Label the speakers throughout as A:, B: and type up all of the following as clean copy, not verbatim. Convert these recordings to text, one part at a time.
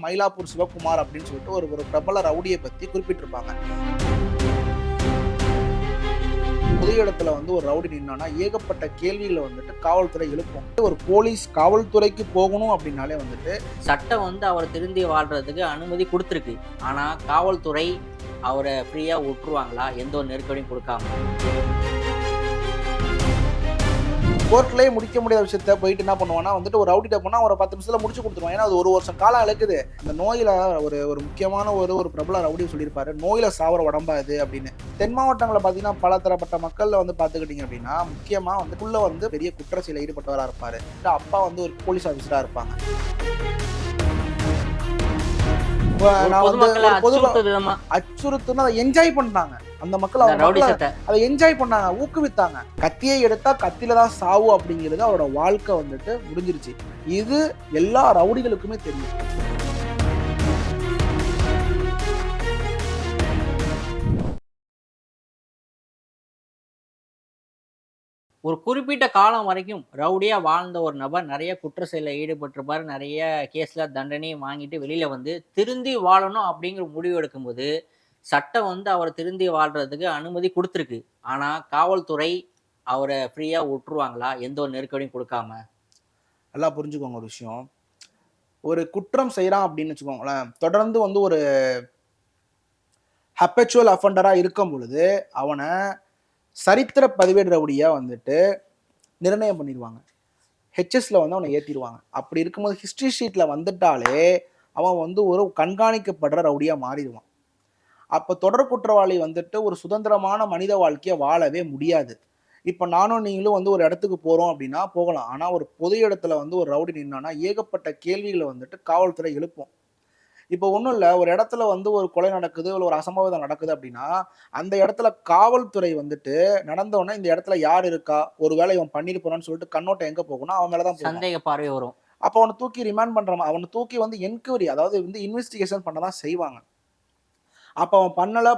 A: மயிலாப்பூர் சிவகுமார் அப்படின்னு சொல்லிட்டு ஒரு ஒரு பிரபல ரவுடியை பத்தி குறிப்பிட்டிருப்பாங்க. பொது இடத்துல வந்து ஒரு ரவுடி நின்னானா ஏகப்பட்ட கேள்விகளை வந்துட்டு காவல்துறை எழுப்பும். ஒரு போலீஸ் காவல்துறைக்கு போகணும் அப்படின்னாலே வந்துட்டு
B: சட்டம் வந்து அவர் திருந்தி வாழ்றதுக்கு அனுமதி கொடுத்துருக்கு. ஆனா காவல்துறை அவரை ஃப்ரீயா விட்டுருவாங்களா எந்த ஒரு நெருக்கடியும் கொடுக்காம?
A: கோர்ட்லயே முடிக்க முடியாத விஷயத்த போயிட்டு என்ன பண்ணுவானா வந்துட்டு ஒரு ரவுடிட்ட போனா ஒரு 10 நிமிஷத்துல முடிச்சு கொடுத்துருவான். ஏன்னா அது ஒரு வருஷம் காலம் இழுக்குது. அந்த நோயில ஒரு ஒரு முக்கியமான ஒரு பிரபல ரவுடி சொல்லியிருப்பாரு, நோயில சாவர உடம்பா இது அப்படின்னு. தென் மாவட்டங்களில் பார்த்தீங்கன்னா பல தரப்பட்ட மக்கள்ல வந்து பார்த்துக்கிட்டீங்க அப்படின்னா முக்கியமா வந்து உள்ள வந்து பெரிய குற்ற செயலில் ஈடுபட்டவரா இருப்பாரு. அப்பா வந்து ஒரு போலீஸ் ஆஃபீஸரா இருப்பாங்க. அச்சுறுத்துனா அதை என்ஜாய் பண்ணாங்க. அந்த மக்கள் அதை என்ஜாய் பண்ணாங்க, ஊக்குவித்தாங்க. கத்தியை எடுத்தா கத்தில தான் சாவு அப்படிங்கிறது அவரோட வாழ்க்கை வந்துட்டு முடிஞ்சிருச்சு. இது எல்லா ரவுடிகளுக்குமே தெரியும்.
B: ஒரு குறிப்பிட்ட காலம் வரைக்கும் ரவுடியா வாழ்ந்த ஒரு நபர் நிறைய குற்ற செயலில் ஈடுபட்டிருப்பார், நிறைய கேஸ்ல தண்டனையும் வாங்கிட்டு வெளியில வந்து திருந்தி வாழணும் அப்படிங்கிற முடிவு எடுக்கும்போது சட்டம் வந்து அவரை திருந்தி வாழ்றதுக்கு அனுமதி கொடுத்துருக்கு. ஆனா காவல்துறை அவரை ஃப்ரீயா விட்டுருவாங்களா எந்த ஒரு நெருக்கடியும் கொடுக்காம?
A: நல்லா புரிஞ்சுக்கோங்க ஒரு விஷயம். ஒரு குற்றம் செய்யறான் அப்படின்னு வச்சுக்கோங்களேன், தொடர்ந்து வந்து ஒரு ஹப்பச்சுவல் அஃபண்டரா இருக்கும் பொழுது அவனை சரித்திர பதிவேடு ரவுடியா வந்துட்டு நிர்ணயம் பண்ணிடுவாங்க. ஹெச்எஸ்ல வந்து அவனை ஏற்றிடுவாங்க. அப்படி இருக்கும்போது ஹிஸ்ட்ரி ஷீட்ல வந்துட்டாலே அவன் வந்து ஒரு கண்காணிக்கப்படுற ரவுடியா மாறிடுவான். அப்போ தொடர் குற்றவாளி வந்துட்டு ஒரு சுதந்திரமான மனித வாழ்க்கையை வாழவே முடியாது. இப்போ நானும் நீங்களும் வந்து ஒரு இடத்துக்கு போகிறோம் அப்படின்னா போகலாம். ஆனால் ஒரு பொது இடத்துல வந்து ஒரு ரவுடி நின்னானா ஏகப்பட்ட கேள்விகளை வந்துட்டு காவல்துறை எழுப்பும். இப்போ ஒன்றும் இல்லை, ஒரு இடத்துல வந்து ஒரு கொலை நடக்குது, இல்லை ஒரு அசம்பாவிதம் நடக்குது அப்படின்னா அந்த இடத்துல காவல்துறை வந்துட்டு நடந்தோடனே இந்த இடத்துல யார் இருக்கா, ஒரு வேலை இவன் பண்ணிட்டு போறான்னு சொல்லிட்டு கண்ணோட்டம் எங்கே போகணும், அவன் மேலே தான்
B: சந்தேக பார்வை வரும்.
A: அப்போ அவனை தூக்கி ரிமாண்ட் பண்ணுறான், அவனை தூக்கி வந்து என்கொயரி, அதாவது வந்து இன்வெஸ்டிகேஷன் பண்ண தான் செய்வாங்க. அப்போ அவன் பண்ணல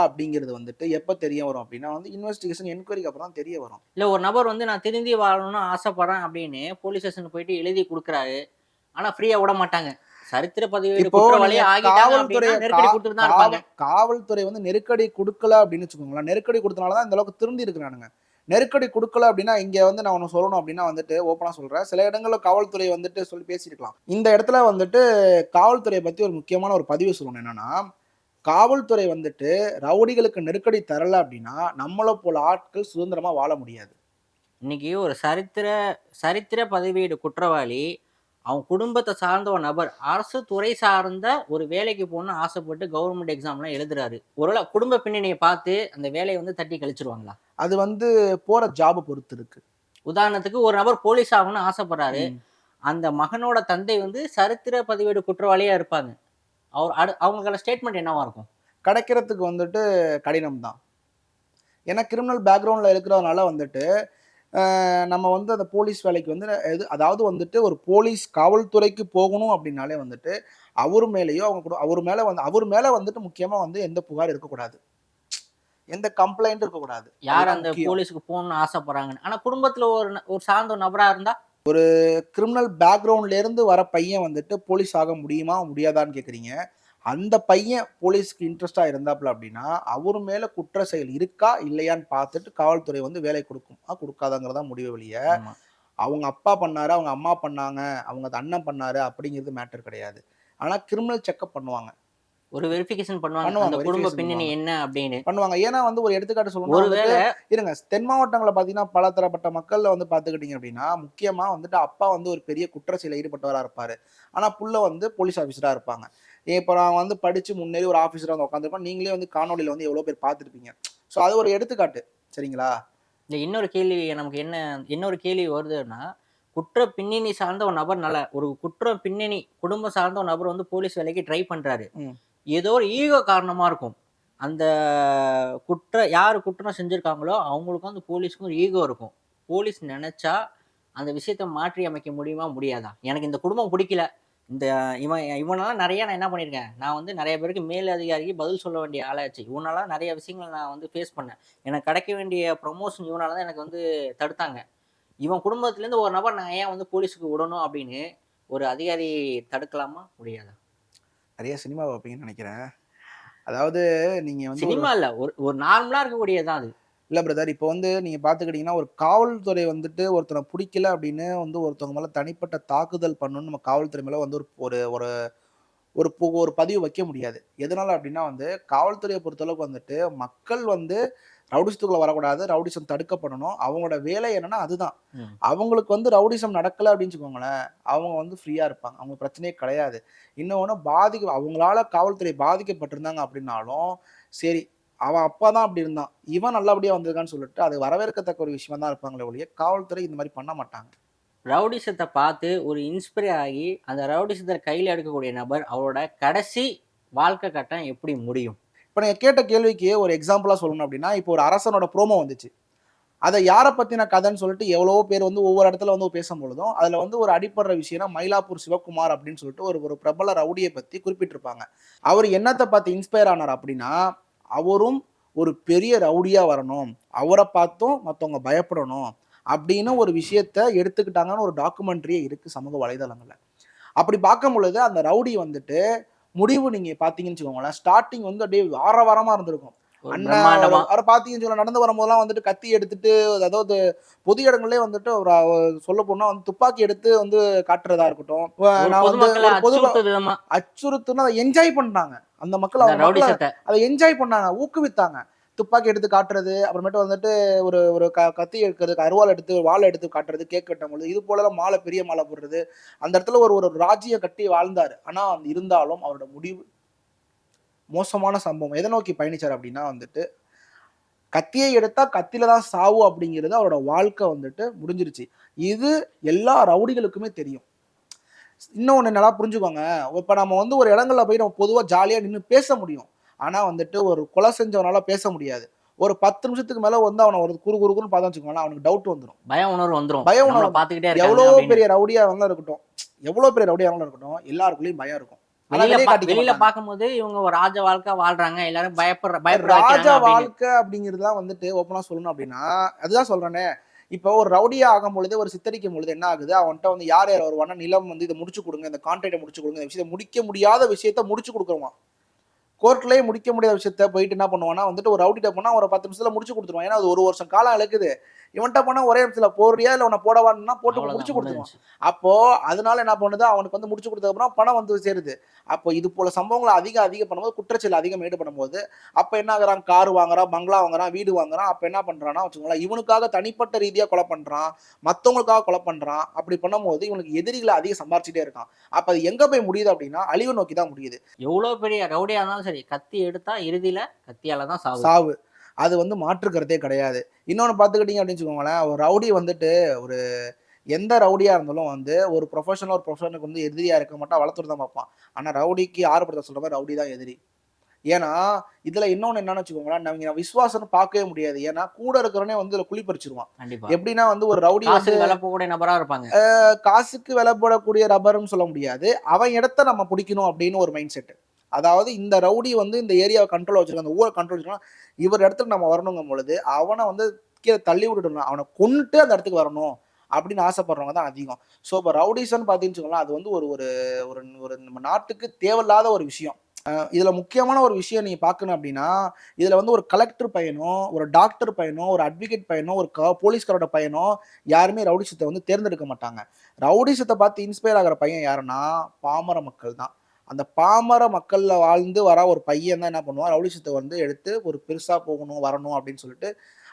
A: அப்படிங்கிறது வந்துட்டு எப்போ தெரிய வரும் அப்படின்னா வந்து இன்வெஸ்டிகேஷன் என்கொயரிக்கு அப்புறம் தான் தெரிய வரும்.
B: இல்லை ஒரு நபர் வந்து நான் திருந்தி வாழணும்னு ஆசைப்படுறேன் அப்படின்னு போலீஸ் ஸ்டேஷனுக்கு போயிட்டு எழுதி கொடுக்குறாரு, ஆனால் ஃப்ரீயாக விட மாட்டாங்க. சரித்திர பதிவேடு குற்றவாளியே ஆகிட்டாங்க அப்படின்னா நெருக்கடி கொடுத்துட்டு தான் இருப்பாங்க.
A: காவல்துறை வந்து நெருக்கடி கொடுக்கல அப்படின்னு வச்சுக்கோங்களேன், நெருக்கடி கொடுத்தனால தான் இந்த அளவுக்கு திருந்தி இருக்கிறானுங்க. நெருக்கடி கொடுக்கல அப்படின்னா இங்க வந்து நான் ஒன்று சொல்லணும் அப்படின்னா வந்துட்டு ஓப்பனா சொல்றேன், சில இடங்களில் காவல்துறை வந்துட்டு சொல்லி பேசியிருக்கலாம். இந்த இடத்துல வந்துட்டு காவல்துறையை பத்தி ஒரு முக்கியமான ஒரு பதிவு சொல்லணும். என்னன்னா, காவல்துறை வந்துட்டு ரவுடிகளுக்கு நெருக்கடி தரல அப்படின்னா நம்மளை போல ஆட்கள் சுதந்திரமா வாழ முடியாது.
B: இன்னைக்கு ஒரு சரித்திர பதிவேடு குற்றவாளி அவன் குடும்பத்தை சார்ந்த ஒரு நபர் அரசு துறை சார்ந்த ஒரு வேலைக்கு போகணும்னு ஆசைப்பட்டு கவர்மெண்ட் எக்ஸாம்லாம் எழுதுறாரு. ஒருவேளை குடும்ப பின்னணியை பார்த்து அந்த வேலையை வந்து தட்டி கழிச்சிருவாங்களா?
A: அது வந்து போற ஜாபை பொறுத்து இருக்கு.
B: உதாரணத்துக்கு ஒரு நபர் போலீஸ் ஆகணும்னு ஆசைப்படுறாரு, அந்த மகனோட தந்தை வந்து சரித்திர பதிவேடு குற்றவாளியா இருப்பாங்க. அவங்களுக்கான ஸ்டேட்மெண்ட் என்னவா இருக்கும்?
A: கிடைக்கிறதுக்கு வந்துட்டு கடினம் தான். ஏன்னா கிரிமினல் பேக்ரவுண்டில் இருக்கிறதுனால வந்துட்டு நம்ம வந்து அந்த போலீஸ் வேலைக்கு வந்து அதாவது வந்துட்டு ஒரு போலீஸ் காவல்துறைக்கு போகணும் அப்படின்னாலே வந்துட்டு அவர் மேலேயோ அவங்க கூட அவர் மேலே வந்துட்டு முக்கியமாக வந்து எந்த புகார் இருக்கக்கூடாது, எந்த கம்ப்ளைண்ட் இருக்கக்கூடாது.
B: யார் அந்த போலீஸுக்கு போகணும்னு ஆசைப்படுறாங்கன்னு. ஆனால் குடும்பத்தில் ஒரு சார்ந்த ஒரு நபராக இருந்தா,
A: ஒரு கிரிமினல் பேக்ரவுண்ட்ல இருந்து வர பையன் வந்துட்டு போலீஸ் ஆக முடியுமா முடியாதான்னு கேட்குறீங்க. அந்த பையன் போலீஸ்க்கு இன்ட்ரெஸ்டா இருந்தாப்புல அப்படின்னா அவர் மேல குற்ற செயல் இருக்கா இல்லையான்னு பார்த்துட்டு காவல்துறை வந்து வேலை கொடுக்கும் கொடுக்காதங்கிறதா முடிவு வெளிய. அவங்க அப்பா பண்ணாரு, அவங்க அம்மா பண்ணாங்க, அவங்க அண்ணன் பண்ணாரு அப்படிங்கிறது மேட்டர் கிடையாது. ஆனா கிரிமினல் செக்அப் பண்ணுவாங்க,
B: ஒரு வெரிஃபிகேஷன் பண்ணுவாங்க, அந்த குடும்ப பின்னணி என்ன அப்படின்னு
A: பண்ணுவாங்க. ஏன்னா வந்து ஒரு எடுத்துக்காட்டு சொல்லணும், இருங்க, தென் மாவட்டங்களை பார்த்தீங்கன்னா பல தரப்பட்ட மக்கள்ல வந்து பார்த்துக்கிட்டீங்க அப்படின்னா முக்கியமா வந்துட்டு அப்பா வந்து ஒரு பெரிய குற்ற செயலில் ஈடுபட்டவரா இருப்பாரு, ஆனா புள்ள வந்து போலீஸ் ஆஃபீஸரா இருப்பாங்க. இப்போ நான் வந்து படிச்சு முன்னேறி ஒரு ஆஃபீஸராக வந்து உட்காந்துருப்பேன், நீங்களே வந்து காணொலியில் வந்து எவ்வளோ பேர் பார்த்துருப்பீங்க. ஸோ அது ஒரு எடுத்துக்காட்டு, சரிங்களா?
B: இந்த இன்னொரு கேள்வி வருதுன்னா, குற்ற பின்னணி சார்ந்த ஒரு நபர் ஒரு குற்ற பின்னணி குடும்பம் சார்ந்த ஒரு நபர் வந்து போலீஸ் வேலைக்கு ட்ரை பண்றாரு. ஏதோ ஒரு ஈகோ காரணமா இருக்கும். அந்த யாரு குற்றம் செஞ்சிருக்காங்களோ அவங்களுக்கும் அந்த போலீஸ்க்கும் ஒரு ஈகோ இருக்கும். போலீஸ் நினைச்சா அந்த விஷயத்த மாற்றி அமைக்க முடியுமா முடியாதா? எனக்கு இந்த குடும்பம் பிடிக்கல, இந்த இவனால நிறைய நான் என்ன பண்ணியிருக்கேன், நான் வந்து நிறைய பேருக்கு மேல் அதிகாரிக்கு பதில் சொல்ல வேண்டிய ஆளாச்சு, இவனால நிறைய விஷயங்கள் நான் வந்து ஃபேஸ் பண்ணேன், எனக்கு கிடைக்க வேண்டிய ப்ரொமோஷன் இவனால தான் எனக்கு வந்து தடுத்தாங்க, இவன் குடும்பத்துலேருந்து ஒரு நபர் நான் ஏன் வந்து போலீஸுக்கு விடணும் அப்படின்னு ஒரு அதிகாரி தடுக்கலாமா? முடியாதா?
A: நிறைய சினிமா பார்ப்பீங்கன்னு நினைக்கிறேன். அதாவது நீங்க வந்து ஒரு
B: சினிமா இல்ல. ஒரு ஒரு நார்மலா இருக்கக்கூடியது தான் அது.
A: இல்ல பிரதர், இப்போ வந்து நீங்க பார்த்துக்கிட்டீங்கன்னா, ஒரு காவல்துறை வந்துட்டு ஒருத்தன புடிக்கல அப்படின்னு வந்து ஒருத்தவங்க மேல தனிப்பட்ட தாக்குதல் பண்ணணும்னு நம்ம காவல்துறை மேல வந்து ஒரு ஒரு ஒரு ஒரு பதிவு வைக்க முடியாது. எதனால அப்டின்னா வந்து, காவல்துறைய பொறுத்தளவுக்கு வந்துட்டு, மக்கள் வந்து ரவுடிசத்துக்குள்ள வரக்கூடாது. ரவுடிசம் தடுக்கப்படணும். அவங்களோட வேலை என்னன்னா அதுதான்.
B: ம்.
A: அவங்களுக்கு வந்து ரவுடிசம் நடக்கல அப்டின்னு வச்சுக்கோங்களேன், அவங்க வந்து ஃப்ரீயா இருப்பாங்க. அவங்களுக்கு பிரச்சனையே கிடையாது. இன்னொன்னு அவங்களால காவல்துறை பாதிக்கப்பட்டிருந்தாங்க அப்டின்னாலும், சரி அவன் அப்ப தான் அப்டி இருந்தான். இவன் நல்லபடியா வந்திருக்கான்னு சொல்லிட்டு, அது வரவேற்கத்தக்க ஒரு விஷயமா தான் இருப்பாங்களே ஒழிய, காவல்துறை இந்த மாரி பண்ண மாட்டாங்க.
B: ரவுடிசத்த பார்த்து ஒரு இன்ஸ்பயர் ஆகி, அந்த ரவுடிசத்த கையில எடுக்கக்கூடிய நபர், அவரோட கடைசி வாழ்க்கை கட்டம் எப்படி முடியும்?
A: இப்ப நீங்க கேட்ட கேள்விக்கு ஒரு எக்ஸாம்பிளா சொல்லணும் அப்டின்னா, இப்போ ஒரு அரசனோட ப்ரோமோ வந்துச்சு. அத யார பத்தின கதைன்னு சொல்லிட்டு எவ்வளவோ பேர் வந்து ஒவ்வொரு இடத்துல வந்து பேசும்பொழுதும், அதுல வந்து ஒரு அடிப்படுற விஷயம்னா, மயிலாப்பூர் சிவகுமார் அப்படின்னு சொல்லிட்டு ஒரு ஒரு பிரபல ரவுடிய பத்தி குறிப்பிட்டிருப்பாங்க. அவரு என்னத்த பார்த்து இன்ஸ்பயர் ஆனார் அப்படின்னா, அவரும் ஒரு பெரிய ரவுடியா வரணும். அவர பார்த்தும் மத்தவங்க பயப்படணும். அப்படின்னு ஒரு விஷயத்த எடுத்துக்கிட்டாங்கன்னு ஒரு டாக்குமெண்ட்ரியே இருக்கு சமூக வலைதளங்கள்ல. அப்படி பார்க்கும் பொழுது அந்த ரவுடி வந்துட்டு முடிவு நீங்க பார்த்தீங்கன்னு வச்சுக்கோங்களேன், ஸ்டார்ட்டிங் வந்து அப்படியே ஆரவாரமா இருந்திருக்கும்.
B: ஒரு
A: அண்ணன்
B: பிரம்மாண்டமா
A: அவர பார்த்தீங்கன்னு வச்சுக்கோங்களேன், நடந்து வரும்போதெல்லாம் வந்துட்டு கத்தி எடுத்துட்டு, அதாவது பொது இடங்கள்லயே வந்துட்டு ஒரு சொல்லப்போனா வந்து துப்பாக்கி எடுத்து வந்து காட்டுறதா இருக்கட்டும்.
B: ஒரு
A: நான் வந்து
B: பொதுமக்கள
A: ஒரு
B: அச்சுறுத்தும் விதமா,
A: அச்சுறுத்துனா அத என்ஜாய் பண்ணாங்க. அந்த மக்கள்
B: அந்த
A: அவங்க மக்கள
B: ரவுடிசத்த.
A: அத என்ஜாய் பண்ணாங்க, ஊக்குவித்தாங்க. துப்பாக்கி எடுத்து காட்டுறது, அப்புறமேட்டு வந்துட்டு ஒரு ஒரு கத்தி எடுக்கிறது, அருவாள் எடுத்து, வாள் எடுத்து காட்டுறது, கேக் வெட்டும்பொழுது, இது போலலாம் மாலை பெரிய மாலை போடுறது. அந்த இடத்துல ஒரு ஒரு ராஜ்ஜியம் கட்டி வாழ்ந்தாரு. ஆனா இருந்தாலும் அவரோட முடிவு மோசமான சம்பவம். எத நோக்கி பயணிச்சாரு அப்டின்னா வந்துட்டு, கத்திய எடுத்தா கத்தில தான் சாவு அப்டிங்கிறது அவரோட வாழ்க்கை வந்துட்டு முடிஞ்சிருச்சு. இது எல்லா ரவுடிகளுக்குமே தெரியும். இன்னொன்னு நல்லா புரிஞ்சுக்கோங்க. இப்ப நம்ம வந்து ஒரு இடங்கள்ல போய் நம்ம பொதுவா ஜாலியா நின்னு பேச முடியும். ஆனா வந்துட்டு ஒரு கொலை செஞ்சவனால பேச முடியாது. ஒரு 10 நிமிஷத்துக்கு மேல வந்து அவன ஒரு குறு குறுன்னு பார்த்தோம்னு வச்சுக்கோங்களேன், அவனுக்கு டவுட் வந்துரும்.
B: பய உணர்வு வந்துரும்.
A: பய
B: நம்மள
A: உணர்வு வந்துரும்.
B: பார்த்துக்கிட்டே இருக்காங்க
A: எவ்வளோ
B: அப்படின்னு.
A: பெரிய ரவுடியா வேணாலும் இருக்கட்டும். எவ்வளோ பெரிய ரவுடியா வேணாலும் இருக்கட்டும், எல்லாருக்குள்ளயும் பயம் இருக்கும். ஆனா வெளிய காட்டிக்க
B: வெளியில
A: மாட்டாங்க.
B: பார்க்கும்போது இவங்க ஒரு ராஜ வாழ்க்கை வாழ்றாங்க. எல்லாரும் பயப்பட
A: ராஜா
B: வைக்கிறாங்க அப்படின்னு.
A: வாழ்க்கை அப்படிங்கிறதுலாம் வந்துட்டு ஓப்பனா சொல்லணும் அப்படின்னா, அதுதான் சொல்றேனே. இப்போ ஒரு ரவுடியா ஆகும்பொழுது, ஒரு சித்தரிக்கும் பொழுது என்ன ஆகுது, அவன்ட்ட வந்து யார் யார் வருவான்னா, நிலம் வந்து இத முடிச்சு குடுங்க, இந்த கான்ட்ராக்ட்ட முடிச்சு குடுங்க, இந்த விஷயத்த முடிக்க முடியாத விஷயத்த முடிச்சு குடுக்குறவான். கோர்ட்லயே முடிக்க முடியாத விஷயத்த போயிட்டு என்ன பண்ணுவான்னா வந்துட்டு ஒரு ரவுடிட்ட போனா ஒரு 10 நிமிஷத்துல முடிச்சு குடுத்துருவான். ஏன்னா அது 1 வருஷம் காலம் இழுக்குது. இவன்ட்ட போனா ஒரே நிமிஷத்துல போடுறியா? இல்ல உன்ன போடவான்னா போட்டு
B: அவ்வளோதான்
A: முடிச்சு குடுத்துருவான்.
B: முடிஞ்சுச்சு.
A: அப்போ அதனால என்ன பண்ணுது, அவனுக்கு வந்து முடிச்சு குடுத்ததுக்கப்புறம் பணம் வந்து சேருது. அப்போ இது போல சம்பவங்கள அதிகம் பண்ணும்போது, குற்றச்செயல் அதிகம் ஈடுபடும்போது, அப்ப என்ன ஆகுறான்? கார் வாங்குறான், பங்களா வாங்குறான், வீடு வாங்குறான். அப்ப என்ன பண்றான்னா வச்சுக்கோங்களேன், இவனுக்காக தனிப்பட்ட ரீதியா கொலை பண்றான். மத்தவங்களுக்காக கொலை பண்றான். அப்படி பண்ணும்போது இவனுக்கு எதிரிகள அதிகம் சம்பாரிச்சுட்டே இருக்கான். அப்ப அது எங்க போய் முடியுது அப்படின்னா, அழிவு நோக்கி தான் முடியுது.
B: எவ்வளோ பெரிய ரவுடியா இருந்தாலும் சரி, கத்தி எடுத்தா இறுதியில கத்தியால தான் சாவு.
A: சாவு. அது வந்து மாற்று கருத்தே கிடையாது. இன்னொன்னு பார்த்துக்கிட்டீங்க அப்படின்னு வச்சுக்கோங்களேன், ஒரு ரவுடி வந்துட்டு ஒரு எந்த ரவுடியா இருந்தாலும் வந்து ஒரு ப்ரொஃபஷனுக்கு வந்து எதிரியா இருக்க மாட்டான். வளர்த்துட்டு தான் பார்ப்பான். ஆனா ரவுடிக்கு ஆரம்பத்துல சொல்ற மாரி ரவுடி தான் எதிரி. ஏன்னா, இதுல இன்னொன்னு என்னன்னு வச்சுக்கோங்களேன், நம்ம விசுவாசம்ன்னு பார்க்கவே முடியாது. ஏன்னா, கூட இருக்கிறவனே வந்து இதுல குழி பறிச்சுருவான்.
B: கண்டிப்பா.
A: எப்படின்னா வந்து ஒரு ரவுடி வந்து
B: காசுக்கு விலை போகக்கூடிய நபரா இருப்பாங்க.
A: காசுக்கு விலை போடக்கூடிய ரப்பர்ன்னு சொல்ல முடியாது. அவன் இடத்த நம்ம புடிக்கணும் அப்படின்னு ஒரு மைண்ட் செட். அதாவது இந்த ரவுடி வந்து இந்த ஏரியாவ கண்ட்ரோல்ல வச்சிருக்கான். அந்த ஊர கண்ட்ரோல் வச்சிருக்கான். இவர் இடத்துக்கு நம்ம வரணுங்கும் பொழுது, அவன வந்து கீழ தள்ளி விட்டுடணும். அவன கொன்னுட்டு அந்த இடத்துக்கு வரணும். அப்படின்னு ஆசைப்படுறவங்க தான் அதிகம். ஸோ, இப்ப ரவுடிசம்ன்னு பார்த்தீங்கன்னு வச்சுக்கோங்களேன், அது வந்து ஒரு ஒரு ஒரு ஒரு நம்ம நாட்டுக்கு தேவையில்லாத ஒரு விஷயம். இதுல முக்கியமான ஒரு விஷயம் நீங்க பார்க்கணும் அப்படின்னா, இதுல வந்து ஒரு கலெக்டர் பையனோ, ஒரு டாக்டர் பையனோ, ஒரு அட்வொகேட் பையனோ, ஒரு போலீஸ்காரோட பையனோ யாருமே ரவுடிசத்த வந்து தேர்ந்தெடுக்க மாட்டாங்க. ரவுடிசத்த பார்த்து இன்ஸ்பயர் ஆகுற பையன் யாருன்னா, பாமர மக்கள் தான். அந்த பாமர மக்கள்ல வாழ்ந்து வர ஒரு பையன் தான் என்ன பண்ணுவான், ரவுடிசத்த வந்து எடுத்து ஒரு பெருசா போகணும், வரணும் அப்படின்னு சொல்லிட்டு,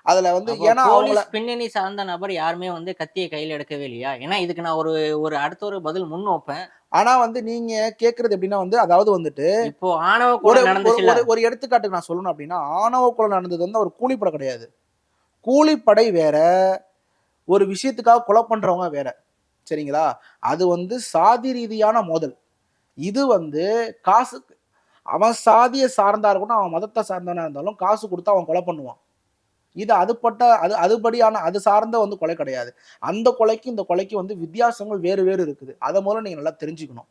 A: அதுல வந்து
B: அப்போ
A: ஏன்னா அவங்கள
B: போலீஸ் பின்னணி சார்ந்த நபர் யாருமே வந்து கத்திய கையில எடுக்கவே இல்லையா? ஏன்னா இதுக்கு நான் ஒரு ஒரு அடுத்த ஒரு பதில் முன் வைப்பேன்.
A: ஆனா வந்து நீங்க கேட்கறது எப்படின்னா வந்து, அதாவது வந்துட்டு
B: இப்போ ஆணவ
A: ஒரு
B: கொலை
A: ஒரு
B: நடந்துச்சுல்ல.
A: ஒரு ஒரு எடுத்துக்காட்டுக்கு நான் சொல்லணும் அப்படின்னா, ஆணவ கொலை நடந்தது வந்து ஒரு கூலிப்படை கிடையாது. கூலிப்படை வேற, ஒரு விஷயத்துக்காக கொலை பண்றவங்க வேற. சரிங்களா? அது வந்து சாதி ரீதியான மோதல். இது வந்து காசு அவன் சாதிய சார்ந்தா இருக்கட்டும், அவன் மதத்த சார்ந்தவனா இருந்தாலும், காசு குடுத்து அவன் கொலை பண்ணுவான். இது அதுபடியான அது சார்ந்த வந்து கொலை கிடையாது. அந்த கொலைக்கும், இந்த கொலைக்கும் வந்து வித்தியாசங்கள் வேறு வேறு இருக்குது. அத முதல்ல நீங்க நல்லா தெரிஞ்சுக்கணும்.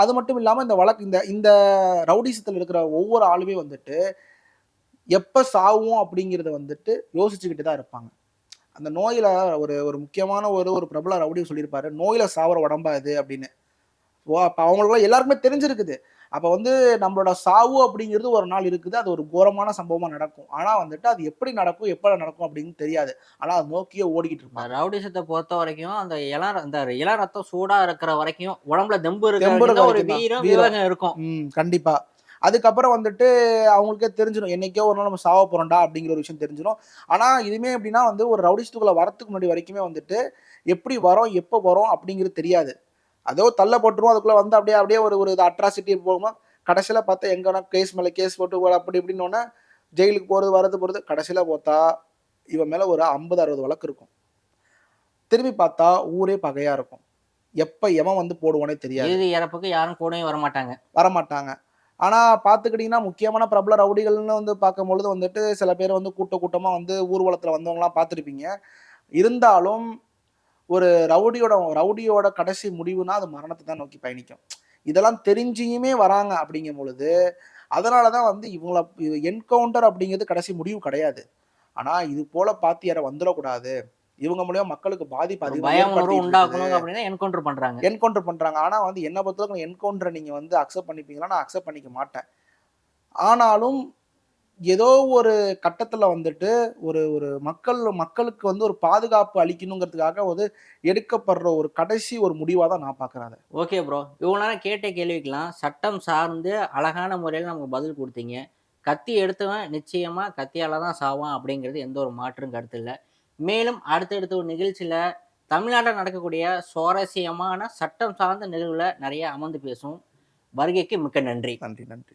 A: அது மட்டும் இல்லாம இந்த வழக்கு இந்த இந்த ரவுடிசத்துல இருக்கிற ஒவ்வொரு ஆளுமே வந்துட்டு, எப்ப சாவோம் அப்படிங்கிறத வந்துட்டு யோசிச்சுக்கிட்டு தான் இருப்பாங்க. அந்த நோயில ஒரு ஒரு முக்கியமான ஒரு பிரபல ரவுடி சொல்லியிருப்பாரு, "நோயில சாவற உடம்பா இது" அப்படின்னு. ஓ! அப்ப அவங்களுக்குலாம் எல்லாருக்குமே தெரிஞ்சிருக்குது. அப்ப வந்து நம்மளோட சாவு அப்படிங்கிறது ஒரு நாள் இருக்குது. அது ஒரு கோரமான சம்பவமா நடக்கும். ஆனா வந்துட்டு அது எப்படி நடக்கும், எப்ப நடக்கும் அப்படின்னு தெரியாது. ஆனா அத நோக்கியே ஓடிக்கிட்டு
B: இந்த
A: இருப்பாங்க.
B: ரவுடிசத்த பொறுத்த வரைக்கும், அந்த இளம் ரத்தம் சூடா இருக்கிற வரைக்கும், உடம்புல தெம்பு இருக்கிற
A: தெம்பு
B: வரைக்கும்
A: இருக்க
B: தான் ஒரு
A: வரைக்கும் தான்.
B: வீரம்,
A: வீரம்.
B: விவேகம் இருக்கும்.
A: கண்டிப்பா. அதுக்கப்புறம் வந்துட்டு அவங்களுக்கே தெரிஞ்சிரும். என்னைக்கோ ஒரு நாள் நம்ம சாவ போறோம்டா அப்படிங்கிற ஒரு விஷயம் தெரிஞ்சிரும். ஆனா இதுவுமே எப்படின்னா வந்து ஒரு ரவுடிசத்துக்குள்ள வரத்துக்கு முன்னாடி வரைக்குமே வந்துட்டு, எப்படி வரோம், எப்ப வரோம் அப்படிங்கிறது தெரியாது. அதோ தள்ள போட்டுருவோம். அதுக்குள்ள வந்து அப்படியே அப்படியே ஒரு ஒரு அட்ராசிட்டி போகுமா, கடைசியில பார்த்தா எங்கன்னா கேஸ் மேல கேஸ் போட்டு அப்படி இப்படின்னோன, ஜெயிலுக்கு போறது, வரது போறது. கடைசியில பார்த்தா, இவன் மேல ஒரு 50, 60 வழக்கு இருக்கும். திரும்பி பார்த்தா ஊரே பகையா இருக்கும். எப்ப எவன் வந்து போடுவானே தெரியாது.
B: இறுதி இறப்புக்கு யாரும் கூடயும் வரமாட்டாங்க.
A: வரமாட்டாங்க. ஆனா பார்த்துக்கிட்டீங்கன்னா, முக்கியமான பிரபல ரவுடிகள்னு வந்து பார்க்கும்பொழுது வந்துட்டு, சில பேர் வந்து கூட்டமா வந்து ஊர்வலத்துல வந்தவங்கலாம் பார்த்துருப்பீங்க. இருந்தாலும் ஒரு ரவுடியோட கடைசி முடிவுனா, அது மரணத்த தான் நோக்கி பயணிக்கும். இதெல்லாம் தெரிஞ்சியுமே வராங்க அப்படிங்கும் பொழுது, அதனால தான் வந்து இவங்கள என்கவுண்டர் அப்படிங்கிறது கடைசி முடிவு கிடையாது. ஆனா, இது போல பார்த்து யாரும் வந்துறக்கூடாது. இவங்க மூலியமா மக்களுக்கு பாதிப்பு
B: ஒரு
A: அதிகமா
B: பய உணர்வு
A: ஏற்படுத்திட்டு இருக்குது.
B: உண்டாக்கணும் அப்படின்னா என்கவுண்டர் பண்றாங்க.
A: என்கவுண்டர் பண்றாங்க. ஆனா வந்து என்ன பொறுத்தவரைக்கும் என்கவுண்டர நீங்க வந்து அக்செப்ட் பண்ணிப்பீங்களா? நான் அக்செப்ட் பண்ணிக்க மாட்டேன். ஆனாலும் ஏதோ ஒரு கட்டத்துல வந்துட்டு ஒரு ஒரு மக்களுக்கு வந்து ஒரு பாதுகாப்பு அளிக்கணுங்கிறதுக்காக ஒரு எடுக்கப்படுற ஒரு கடைசி ஒரு முடிவா தான் நான் பார்க்குறேன் அத.
B: Okay bro. இவ்வளோ நேரம் கேட்ட கேள்விக்கெல்லாம் சட்டம் சார்ந்து அழகான முறையில நமக்கு பதில் குடுத்தீங்க. கத்தி எடுத்தவன் நிச்சயமா கத்தியால தான் சாவான் அப்படிங்கிறது எந்த ஒரு மாற்றும் கருத்து இல்ல. மேலும் அடுத்தடுத்த ஒரு நிகழ்ச்சியில தமிழ்நாட்டுல நடக்கக்கூடிய சுவாரஸ்யமான சட்டம் சார்ந்த நிகழ்வுல நெறைய அமர்ந்து பேசுவோம். வருகைக்கு மிக்க நன்றி.
A: நன்றி, நன்றி.